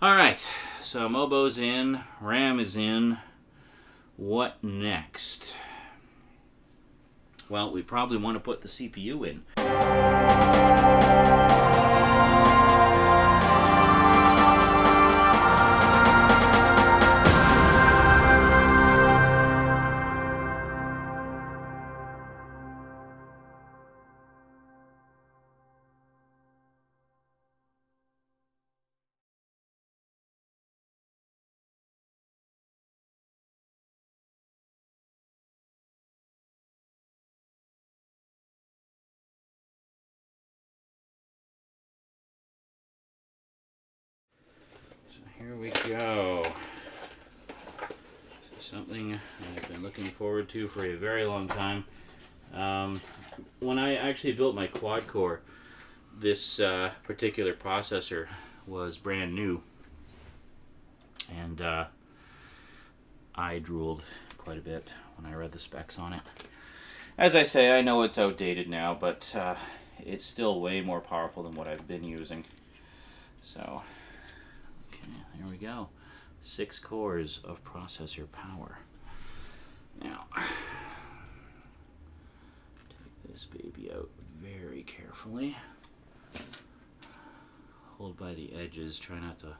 Alright, so Mobo's in, RAM is in. What next? Well, we probably want to put the CPU in. So here we go. Something I've been looking forward to for a very long time. When I actually built my quad core, this particular processor was brand new, and I drooled quite a bit when I read the specs on it. As I say, I know it's outdated now, but it's still way more powerful than what I've been using. So, okay, there we go. 6 cores of processor power. Now, take this baby out very carefully. Hold by the edges, try not to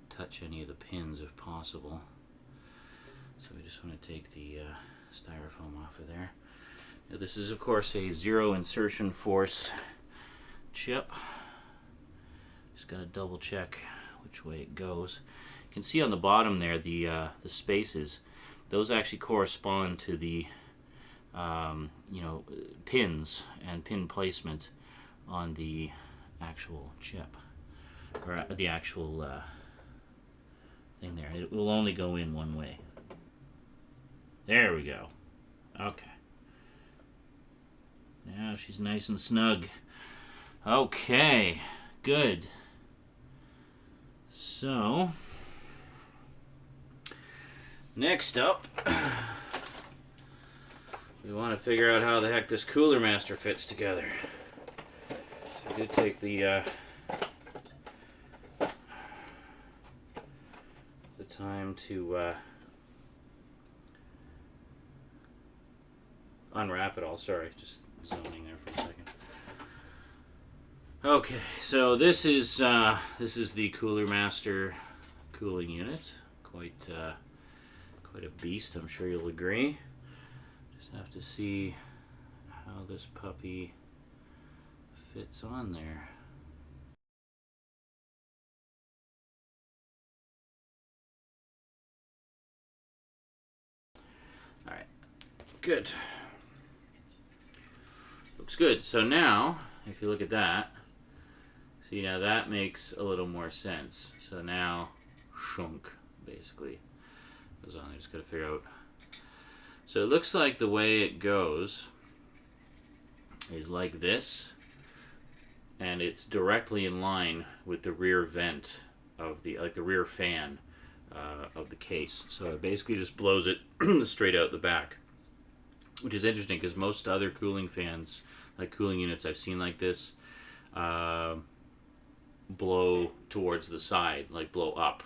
touch any of the pins if possible. So we just want to take the styrofoam off of there. Now this is of course a zero insertion force chip. Just got to double check which way it goes. You can see on the bottom there the spaces. Those actually correspond to the pins and pin placement on the actual chip, or the actual thing there. It will only go in one way. There we go. Okay. Now she's nice and snug. Okay, good. So, next up, we want to figure out how the heck this Cooler Master fits together. So I did take the time to unwrap it all. Sorry, just zoning there for a second. Okay, so this is the Cooler Master cooling unit. Quite a beast, I'm sure you'll agree. Just have to see how this puppy fits on there. All right, good. Looks good. So now, if you look at that, see, now that makes a little more sense. So now, shunk, basically, goes on. I just got to figure out. So it looks like the way it goes is like this, and it's directly in line with the rear vent of the rear fan of the case. So it basically just blows it straight out the back, which is interesting because most other cooling fans, like cooling units I've seen like this, blow towards the side, like blow up,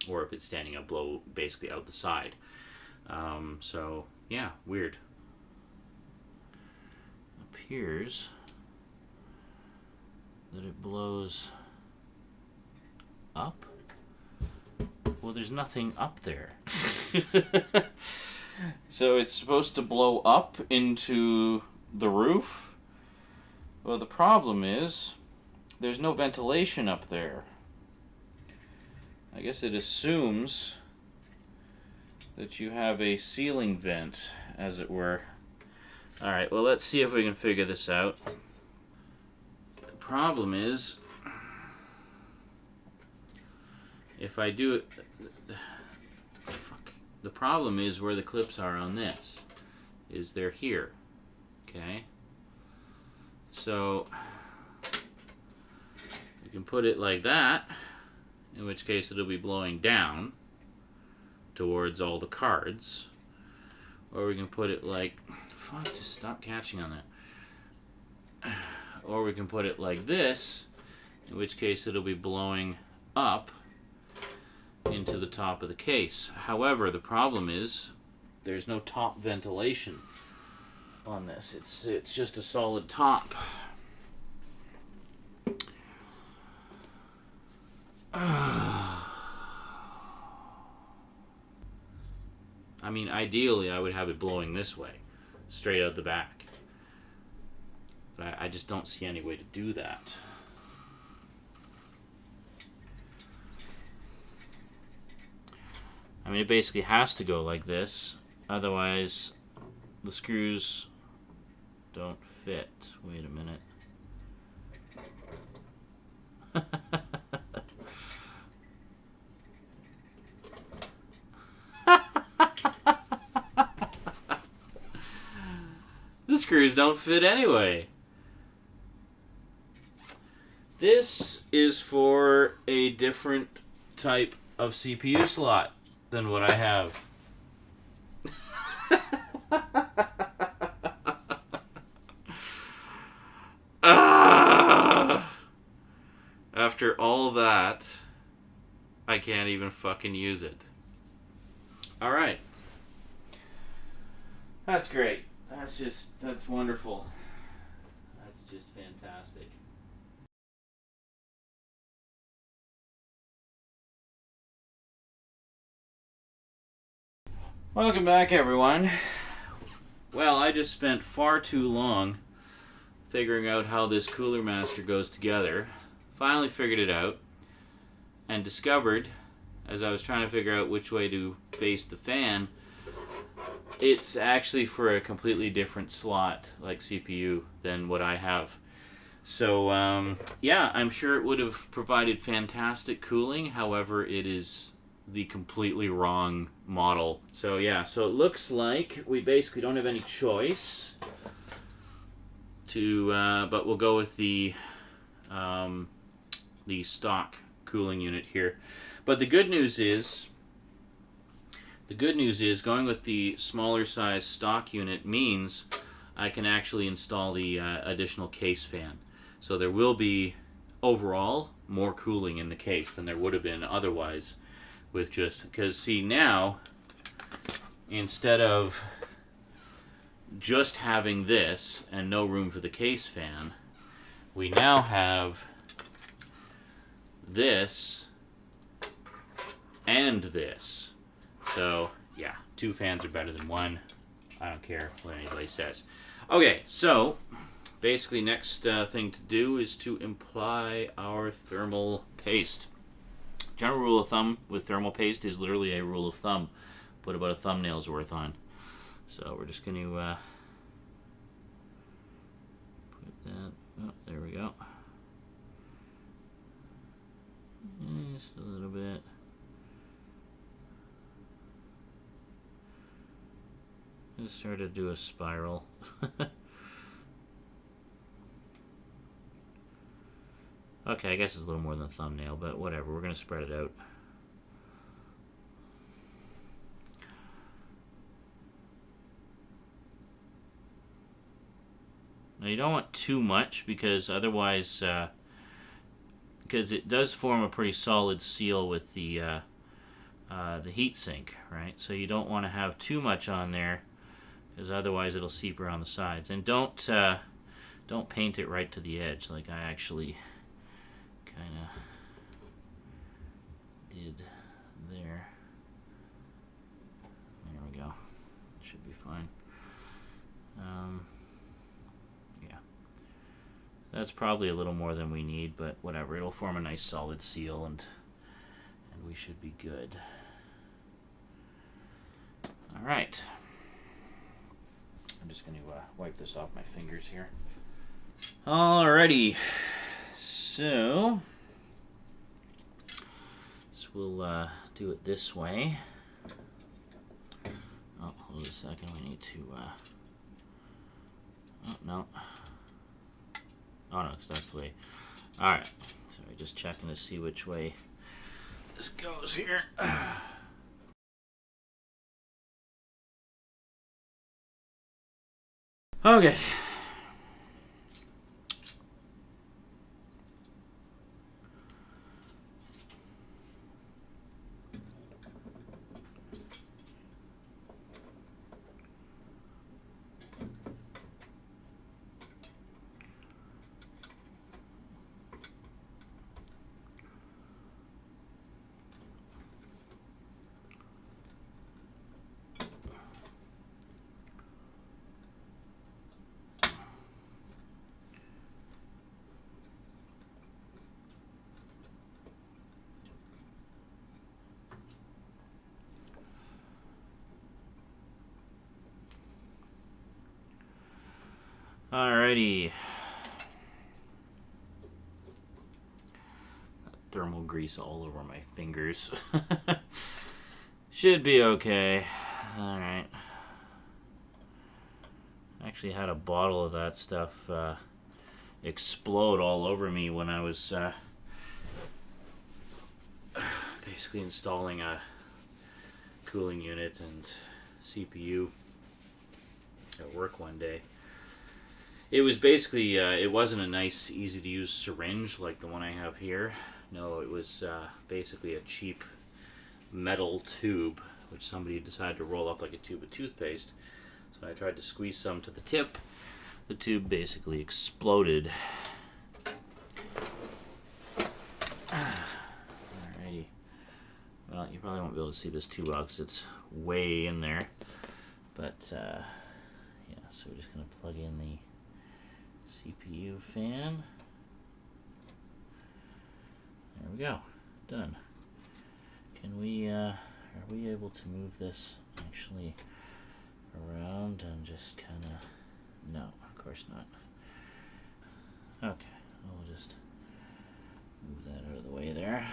or if it's standing up, blow basically out the side. So yeah, weird. Appears that it blows up. Well, there's nothing up there. So it's supposed to blow up into the roof. Well, the problem is there's no ventilation up there. I guess it assumes that you have a ceiling vent, as it were. Alright, well, let's see if we can figure this out. The problem is, if I do it... The problem is where the clips are on this. Is they're here. Okay? So, you can put it like that, in which case it'll be blowing down towards all the cards. Or we can put it like... Fuck, just stop catching on that. Or we can put it like this, in which case it'll be blowing up into the top of the case. However, the problem is there's no top ventilation on this. It's just a solid top. I mean, ideally, I would have it blowing this way, straight out the back. But I just don't see any way to do that. I mean, it basically has to go like this. Otherwise, the screws don't fit. Wait a minute. The screws don't fit anyway. This is for a different type of CPU slot than what I have. After all that, I can't even fucking use it. Alright. That's great. That's wonderful. That's just fantastic. Welcome back, everyone. Well, I just spent far too long figuring out how this Cooler Master goes together. Finally figured it out and discovered, as I was trying to figure out which way to face the fan, it's actually for a completely different slot, like CPU, than what I have. So, yeah, I'm sure it would have provided fantastic cooling. However, it is the completely wrong model. So, yeah, so it looks like we basically don't have any choice to, but we'll go with the stock cooling unit here. But the good news is going with the smaller size stock unit means I can actually install the additional case fan. So there will be overall more cooling in the case than there would have been otherwise with just, because see now, instead of just having this and no room for the case fan, we now have this and this. So, yeah, 2 fans are better than 1. I don't care what anybody says. Okay, so basically next thing to do is to apply our thermal paste. General rule of thumb with thermal paste is literally a rule of thumb. Put about a thumbnail's worth on. So we're just going to put that, oh, there we go. Just a little bit. Just sort of do a spiral. Okay, I guess it's a little more than a thumbnail, but whatever. We're going to spread it out. Now you don't want too much because otherwise, because it does form a pretty solid seal with the heat sink, right? So you don't want to have too much on there because otherwise it'll seep around the sides. And don't paint it right to the edge like I actually kind of did there. There we go. Should be fine. Yeah. That's probably a little more than we need, but whatever. It'll form a nice solid seal and we should be good. Alright. I'm just going to wipe this off my fingers here. Alrighty. So we'll do it this way. Oh, hold a second. We need to. Oh no. Oh no, because that's the way. All right. So we're just checking to see which way this goes here. Okay. Alrighty. Thermal grease all over my fingers. Should be okay. Alright. Actually had a bottle of that stuff explode all over me when I was basically installing a cooling unit and CPU at work one day. It was basically, it wasn't a nice, easy to use syringe like the one I have here. No, it was basically a cheap metal tube which somebody decided to roll up like a tube of toothpaste. So I tried to squeeze some to the tip. The tube basically exploded. Alrighty. Well, you probably won't be able to see this too well because it's way in there. But, yeah, so we're just going to plug in the CPU fan. There we go. Done. Can we, are we able to move this actually around and just kind of... No, of course not. Okay, we'll just move that out of the way there.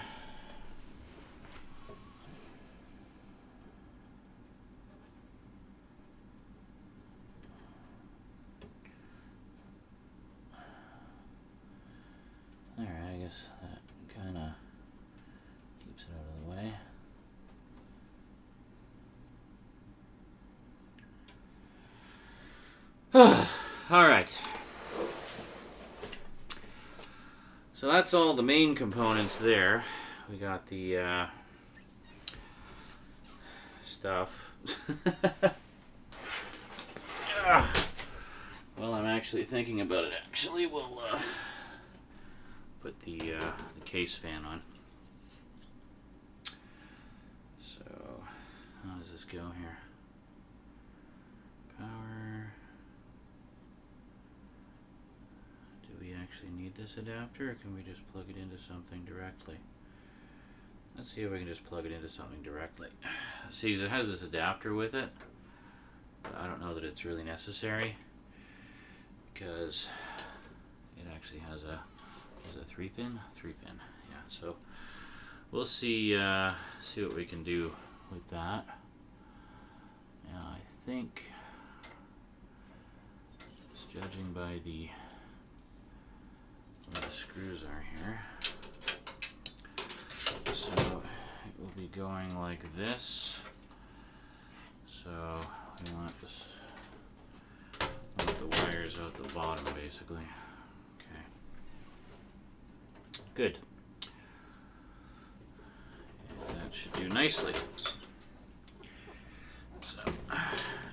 Alright, I guess that kind of keeps it out of the way. Alright. So that's all the main components there. We got the stuff. Well, I'm actually thinking about it. Actually, we'll put the case fan on. So, how does this go here? Power. Do we actually need this adapter, or can we just plug it into something directly? Let's see if we can just plug it into something directly. See, it has this adapter with it, but I don't know that it's really necessary because it actually has a 3-pin? 3-pin, yeah. So we'll see what we can do with that. Yeah, I think, just judging by where the screws are here, so it will be going like this. So we want the wires out the bottom, basically. Okay. Good. And that should do nicely. So,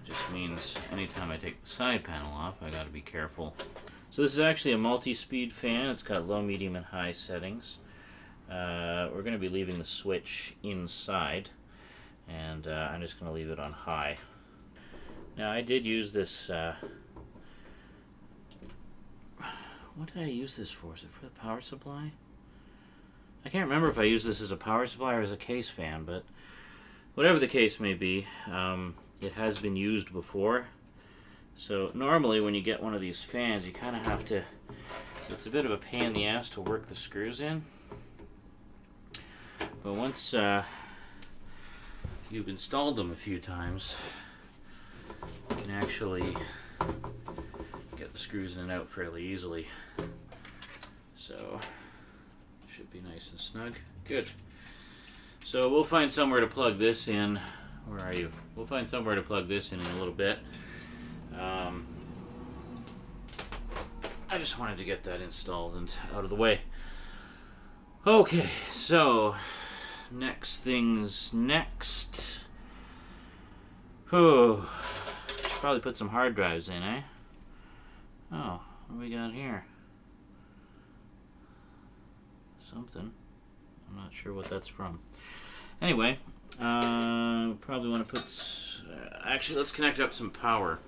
just means anytime I take the side panel off, I gotta be careful. So this is actually a multi-speed fan. It's got low, medium, and high settings. We're gonna be leaving the switch inside, and I'm just gonna leave it on high. Now I did use this, what did I use this for? Is it for the power supply? I can't remember if I used this as a power supply or as a case fan, but whatever the case may be, it has been used before. So normally when you get one of these fans, you kind of have to, it's a bit of a pain in the ass to work the screws in. But once you've installed them a few times, you can actually get the screws in and out fairly easily. So should be nice and snug. Good. So we'll find somewhere to plug this in. Where are you? We'll find somewhere to plug this in a little bit. I just wanted to get that installed and out of the way. Okay, so next things next. Oh, probably put some hard drives in, eh? Oh, what do we got here? Something. I'm not sure what that's from. Anyway, probably want to put... actually, let's connect up some power.